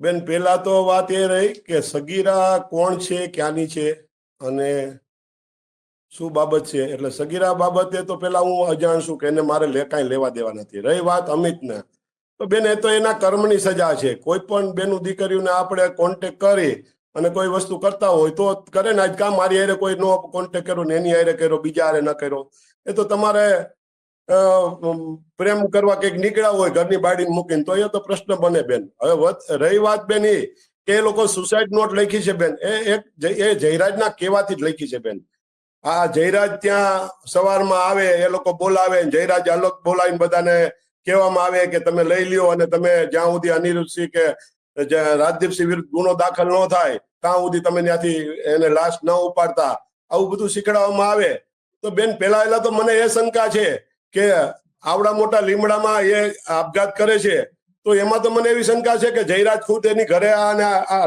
બેન પેલા તો વાત એ રહી કે સગીરા કોણ છે, ક્યાંની છે અને શું બાબત છે. એટલે સગીરા બાબતે તો પેલા હું અજાણ છું કે એને મારે કાંઈ લેવા દેવા નથી. રહી વાત અમિતને, તો બેન એ તો એના કર્મની સજા છે. કોઈ પણ બેનું દીકરીઓને આપણે કોન્ટેક કરી અને કોઈ વસ્તુ કરતા હોય તો કરે ને. આજ કામ મારી હારે કોઈ નો કોન્ટેક કર્યો ને એની હારે કર્યો, બીજા હારે ન કર્યો, એ તો તમારે પ્રેમ કરવા કંઈક નીકળ્યા હોય ઘરની બાળી મૂકીને તો એ તો પ્રશ્ન બને બેન. હવે રહી વાત બેન એ કે એ લોકો સુસાઇડ નોટ લખી છે બેન, એ જયરાજના કહેવાથી જ લખી છે બેન. આ જયરાજ ત્યાં સવારમાં આવે, એ લોકો બોલાવે, જયરાજ અલગ બોલાવીને બધાને કહેવામાં આવે કે તમે લઈ લ્યો અને તમે જ્યાં સુધી અનિરુદ્ધસિંહ કે રાજદીપસિંહ વિરુદ્ધ ગુનો દાખલ ન થાય ત્યાં સુધી તમે ત્યાંથી એને લાશ ન ઉપાડતા, આવું બધું શીખડાવવામાં આવે. તો બેન પેલા તો મને એ શંકા છે કે આવડા મોટા લીમડામાં એ આપઘાત કરે છે, તો એમાં તો મને એવી શંકા છે કે જયરાજ ખુદ એની ઘરે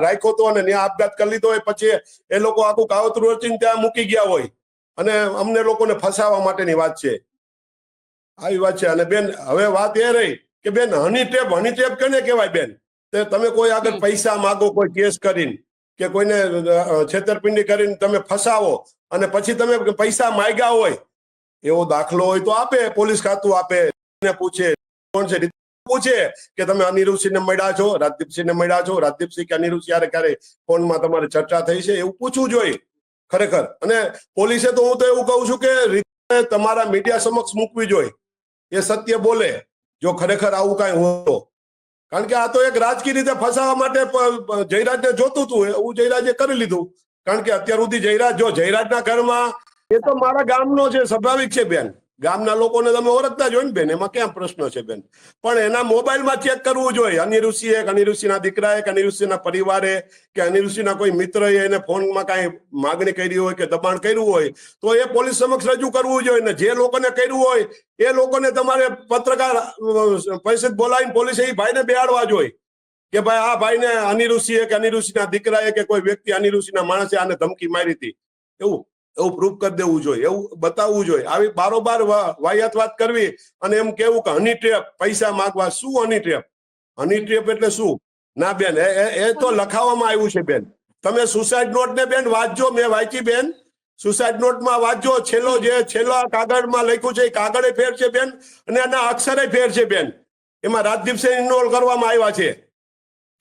રાખ્યો હતો અને ત્યાં આપઘાત કરી લીધો હોય, પછી એ લોકો આખું કાવતરું રચીને ત્યાં મૂકી ગયા હોય અને અમને લોકોને ફસાવવા માટેની વાત છે. આવી વાત છે. અને બેન હવે વાત એ રહી કે બેન હની ટ્રેપ કેને કહેવાય બેન? તમે કોઈ આગળ પૈસા માગો, કોઈ કેસ કરીને કે કોઈને છેતરપિંડી કરીને તમે ફસાવો અને પછી તમે પૈસા માંગ્યા હોય, એવો દાખલો હોય તો આપે, પોલીસ ખાતું આપે, પૂછે કોણ છે, પૂછે કે તમે અનિરુદ્ધસિંહને મળ્યા છો, રાજદીપસિંહને મળ્યા છો, રાજદીપસિંહ કે અનિરુદ્ધ ક્યારે ફોનમાં તમારી ચર્ચા થઈ છે, એવું પૂછવું જોઈએ ખરેખર. અને પોલીસે તો હું તો એવું કહું છું કે તમારા મીડિયા સમક્ષ મૂકવી જોઈએ, એ સત્ય બોલે જો ખરેખર આવું કઈ હોય. કારણ કે આ તો એક રાજકીય રીતે ફસાવા માટે જયરાજને જોતું હતું, એવું જયરાજે કરી લીધું. કારણ કે અત્યાર સુધી જયરાજના ઘરમાં, એ તો મારા ગામનો છે, સ્વાભાવિક છે બેન. ગામના લોકોને તમે ઓળખતા જ હોય ને બેન, એમાં ક્યાં પ્રશ્ન છે બેન. પણ એના મોબાઈલમાં ચેક કરવું જોઈએ. અનિરુદ્ધસિંહ, અનિરુદ્ધસિંહના દીકરાએ કે અનિરુદ્ધસિંહના પરિવારે કે અનિરુદ્ધસિંહના કોઈ મિત્રએ એને ફોનમાં કાંઈ માગણી કરી હોય કે દબાણ કર્યું હોય તો એ પોલીસ સમક્ષ રજૂ કરવું જોઈએ. ને જે લોકોને કર્યું હોય એ લોકોને તમારે પત્રકાર પરિષદ બોલાવીને પોલીસે એ ભાઈને બેહાડવા જોઈએ કે ભાઈ આ ભાઈને અનિરુદ્ધસિંહ કે અનિરુદ્ધસિંહના દીકરાએ કે કોઈ વ્યક્તિ અનિરુદ્ધસિંહના માણસે આને ધમકી મારી હતી, એવું પ્રૂફ કરી દેવું જોઈએ, એવું બતાવવું જોઈએ. આવી બારોબાર વાહિયાત વાત કરવી અને એમ કેવું કે હની ટ્રેપ, પૈસા માંગવા. શું હની ટ્રેપ? હની ટ્રેપ એટલે શું? ના બેન, એ તો લખાવવામાં આવ્યું છે બેન. તમે સુસાઇડ નોટ ને બેન વાંચજો, મેં વાંચી બેન. સુસાઇડ નોટમાં વાંચજો, છેલ્લા કાગળમાં લખ્યું છે એ કાગળે ફેર છે બેન, અને એના અક્ષરે ફેર છે બેન. એમાં રાજદીપસિંહ ઇન્વોલ્વ કરવામાં આવ્યા છે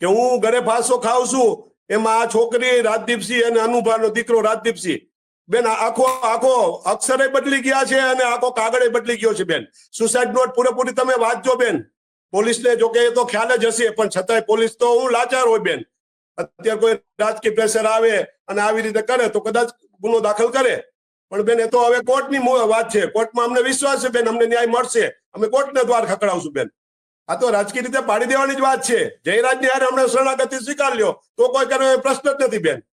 કે હું ઘરે ફાંસો ખાઉં છું. એમાં આ છોકરી રાજદીપસિંહ અને અનુભાનો દીકરો રાજદીપસિંહ બેન આખો અક્ષરે બદલી ગયા છે અને આખો કાગળે બદલી ગયો છે બેન. સુસાઇડ નોટ પૂરેપૂરી તમે વાંચજો બેન. પોલીસને જોકે એ તો ખ્યાલ જ હશે, પણ છતાંય પોલીસ તો હું લાચાર હોય બેન. અત્યારે કોઈ રાજકીય પ્રેશર આવે અને આવી રીતે કરે તો કદાચ ગુનો દાખલ કરે. પણ બેન એ તો હવે કોર્ટની વાત છે. કોર્ટમાં અમને વિશ્વાસ છે બેન, અમને ન્યાય મળશે. અમે કોર્ટને દ્વાર ખખડાવશું બેન. આ તો રાજકીય રીતે પાડી દેવાની જ વાત છે. જયરાજની હારે હમણાં શરણાગતિ સ્વીકાર લ્યો તો કોઈ પ્રશ્ન જ નથી બેન.